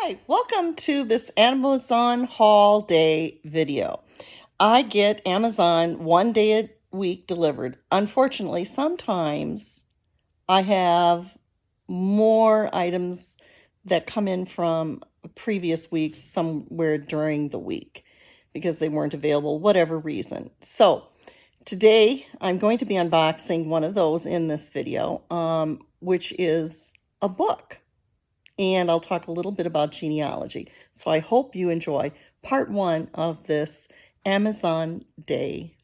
Hi, welcome to this Amazon haul day video. I get Amazon 1 day a week delivered. Unfortunately, sometimes I have more items that come in from previous weeks somewhere during the week because they weren't available, whatever reason. So today I'm going to be unboxing one of those in this video, which is a book. And I'll talk a little bit about genealogy. So I hope you enjoy part 1 of this Amazon Day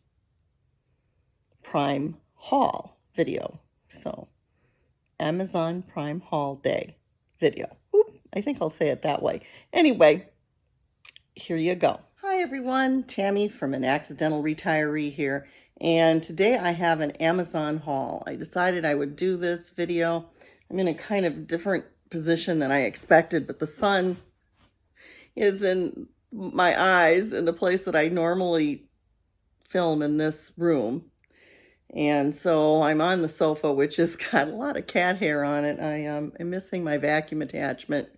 Prime haul video. So Amazon Prime haul day video. Oop, I think I'll say it that way. Anyway, here you go. Hi everyone, Tammy from An Accidental Retiree here. And today I have an Amazon haul. I decided I would do this video. I'm in a kind of different position than I expected, but the sun is in my eyes in the place that I normally film in this room. And so I'm on the sofa, which has got a lot of cat hair on it. I am missing my vacuum attachment.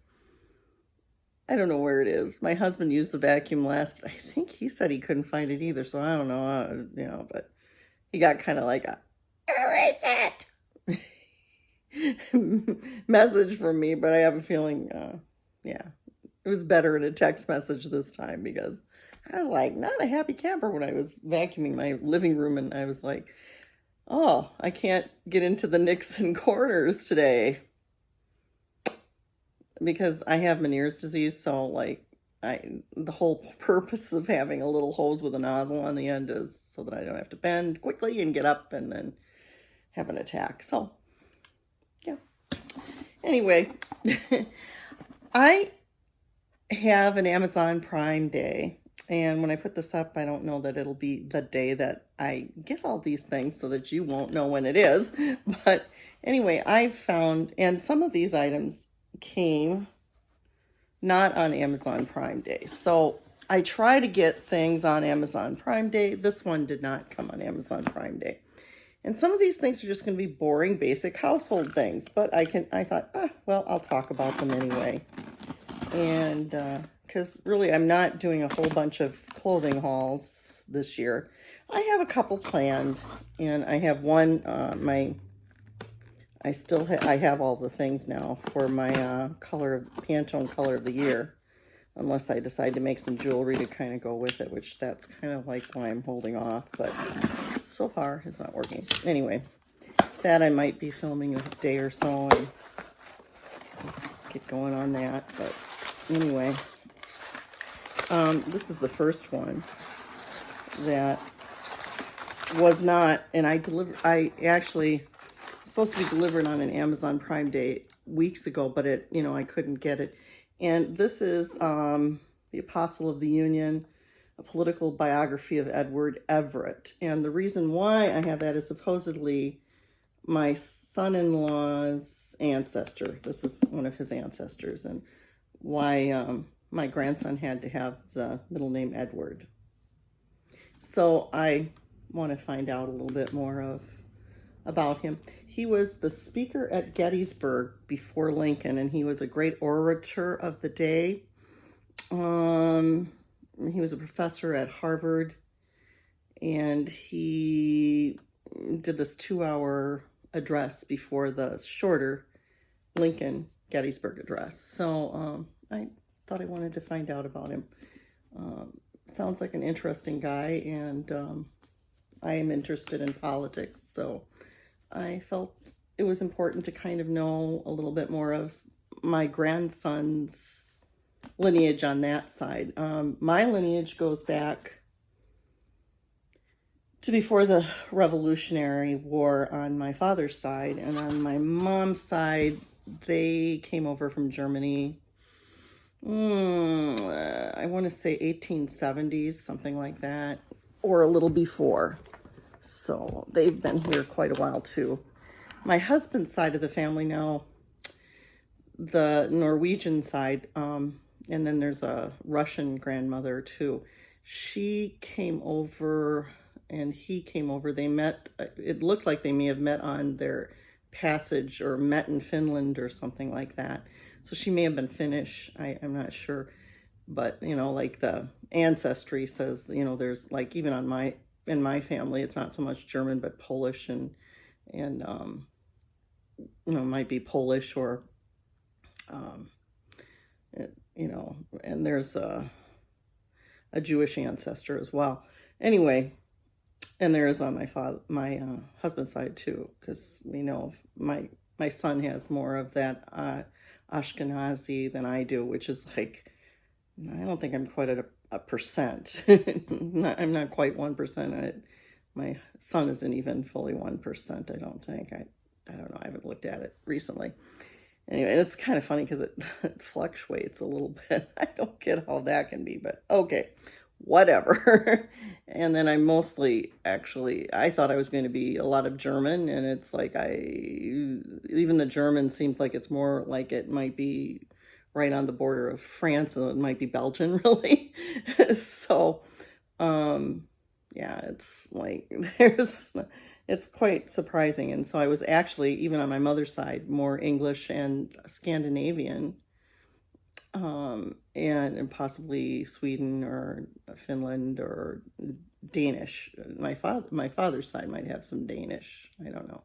I don't know where it is. My husband used the vacuum last, I think he said he couldn't find it either, so I don't know, but he got kind of like where is it? Message from me, but I have a feeling, yeah, it was better in a text message this time because I was like not a happy camper when I was vacuuming my living room, and I was like, oh, I can't get into the nooks and corners today because I have Meniere's disease. So like the whole purpose of having a little hose with a nozzle on the end is so that I don't have to bend quickly and get up and then have an attack. So yeah. Anyway, I have an Amazon Prime Day, and when I put this up, I don't know that it'll be the day that I get all these things so that you won't know when it is. But anyway, I found, and some of these items came not on Amazon Prime Day. So I try to get things on Amazon Prime Day. This one did not come on Amazon Prime Day. And some of these things are just going to be boring, basic household things. But I thought, well, I'll talk about them anyway. And because really I'm not doing a whole bunch of clothing hauls this year. I have a couple planned. And I have one, I have all the things now for my Pantone color of the year. Unless I decide to make some jewelry to kind of go with it, which that's kind of like why I'm holding off. But so far, it's not working. Anyway, that I might be filming a day or so and get going on that. But anyway, this is the first one that was not, and I actually was supposed to be delivered on an Amazon Prime Day weeks ago, but I couldn't get it. And this is The Apostle of the Union, a political biography of Edward Everett. And the reason why I have that is supposedly my son-in-law's ancestor. This is one of his ancestors, and why my grandson had to have the middle name Edward. So I want to find out a little bit more about him. He was the speaker at Gettysburg before Lincoln, and he was a great orator of the day. He was a professor at Harvard, and he did this 2-hour address before the shorter Lincoln Gettysburg address. So I thought I wanted to find out about him. Sounds like an interesting guy, and I am interested in politics, so I felt it was important to kind of know a little bit more of my grandson's lineage on that side. My lineage goes back to before the Revolutionary War on my father's side, and on my mom's side, they came over from Germany. I want to say 1870s, something like that, or a little before. So they've been here quite a while too. My husband's side of the family now, the Norwegian side, and then there's a Russian grandmother too. She came over and he came over. They met, it looked like they may have met on their passage or met in Finland or something like that. So she may have been Finnish. I'm not sure. But, you know, like the ancestry says, you know, there's like, even in my family, it's not so much German, but Polish and you know, might be Polish or, you know, and there's a Jewish ancestor as well. Anyway, and there is on my husband's side too, because we know my son has more of that Ashkenazi than I do, which is like, I don't think I'm quite at a percent. I'm not quite 1%. My son isn't even fully 1%, I don't think. I don't know. I haven't looked at it recently. Anyway, it's kind of funny because it fluctuates a little bit. I don't get how that can be, but okay, whatever. And then I mostly, actually, I thought I was going to be a lot of German, and it's like even the German seems like it's more like it might be right on the border of France, and it might be Belgian, really. So, yeah, it's like, it's quite surprising. And so I was actually, even on my mother's side, more English and Scandinavian, and possibly Sweden or Finland or Danish. My father's side might have some Danish. I don't know.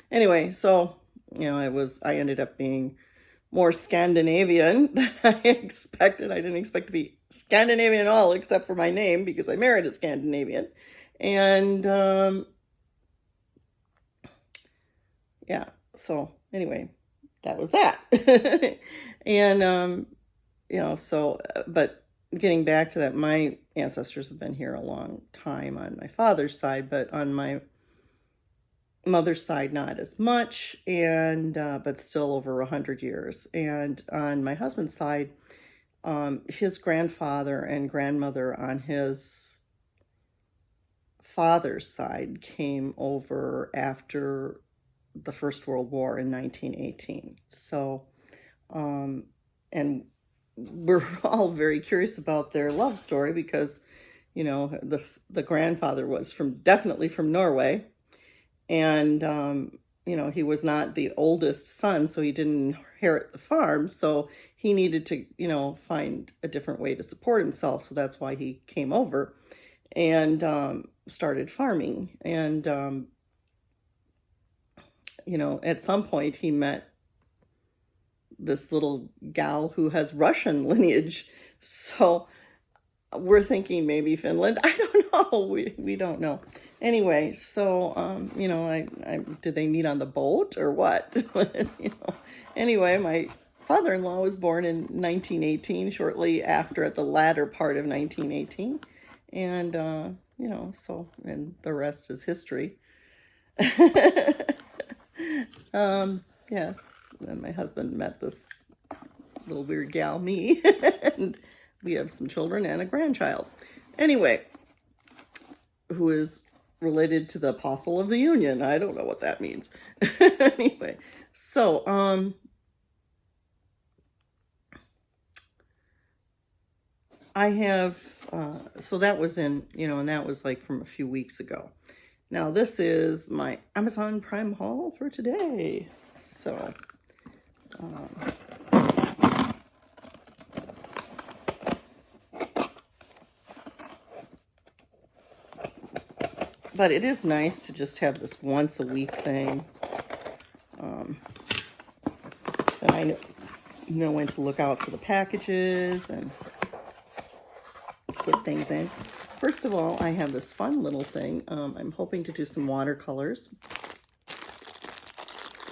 Anyway, so, you know, I ended up being more Scandinavian than I expected. I didn't expect to be Scandinavian at all, except for my name, because I married a Scandinavian. And, yeah, so anyway, that was that. And, you know, so, but getting back to that, my ancestors have been here a long time on my father's side, but on my mother's side, not as much, and but still over 100 years. And on my husband's side, his grandfather and grandmother on his father's side came over after the First World War in 1918. So, and we're all very curious about their love story because, you know, the grandfather was definitely from Norway. And, you know, he was not the oldest son, so he didn't inherit the farm. So he needed to, you know, find a different way to support himself. So that's why he came over and started farming. And, you know, at some point he met this little gal who has Russian lineage. So we're thinking maybe Finland. I don't know. We don't know. Anyway, so, you know, did they meet on the boat or what? You know, anyway, my father-in-law was born in 1918, shortly after, at the latter part of 1918. And, you know, so, and the rest is history. Yes, and my husband met this little weird gal, me, and we have some children and a grandchild. Anyway, who is related to the Apostle of the Union. I don't know what that means. Anyway, so, I have, so that was in, you know, and that was like from a few weeks ago. Now, this is my Amazon Prime haul for today. So, but it is nice to just have this once a week thing. And I know when to look out for the packages and get things in. First of all, I have this fun little thing. I'm hoping to do some watercolors.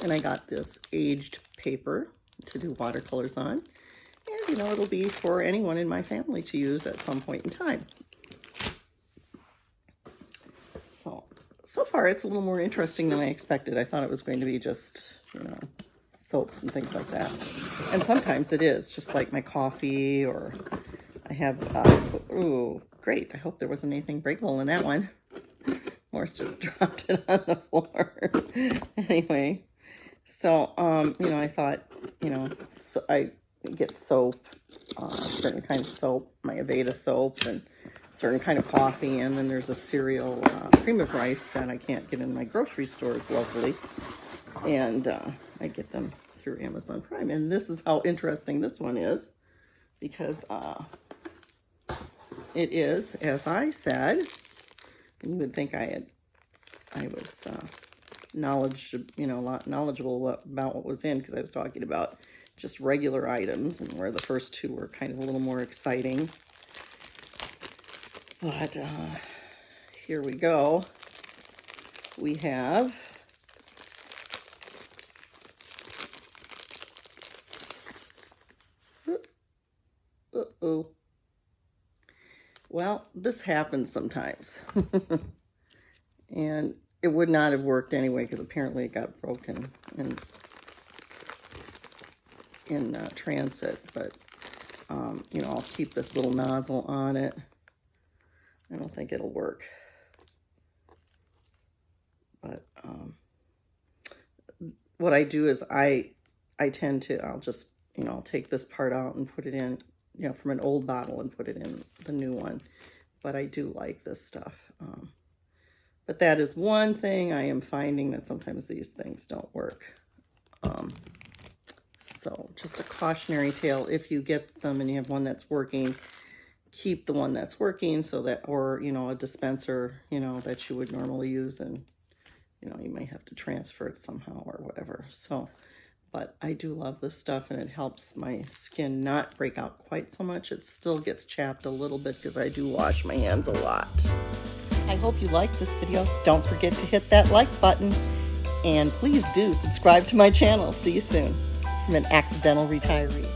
And I got this aged paper to do watercolors on. And, you know, it'll be for anyone in my family to use at some point in time. So far, it's a little more interesting than I expected. I thought it was going to be just, you know, soaps and things like that. And sometimes it is, just like my coffee, or I have, ooh, great. I hope there wasn't anything breakable in that one. Morris just dropped it on the floor. Anyway, so, you know, I thought, you know, so I get soap, a certain kind of soap, my Aveda soap, and certain kind of coffee, and then there's a cereal cream of rice that I can't get in my grocery stores locally, and I get them through Amazon Prime. And this is how interesting this one is, because it is, as I said, and you would think I was knowledgeable about what was in, because I was talking about just regular items, and where the first two were kind of a little more exciting. But here we go. We have well, this happens sometimes. And it would not have worked anyway, because apparently it got broken in transit. But you know, I'll keep this little nozzle on it. I don't think it'll work. But what I do is I tend to, I'll just, you know, I'll take this part out and put it in, you know, from an old bottle and put it in the new one. But I do like this stuff. But that is one thing I am finding, that sometimes these things don't work. So just a cautionary tale: if you get them and you have one that's working, keep the one that's working, so that, or, you know, a dispenser, you know, that you would normally use, and, you know, you may have to transfer it somehow or whatever. So, but I do love this stuff, and it helps my skin not break out quite so much. It still gets chapped a little bit because I do wash my hands a lot. I hope you liked this video. Don't forget to hit that like button, and please do subscribe to my channel. See you soon. From an accidental retiree.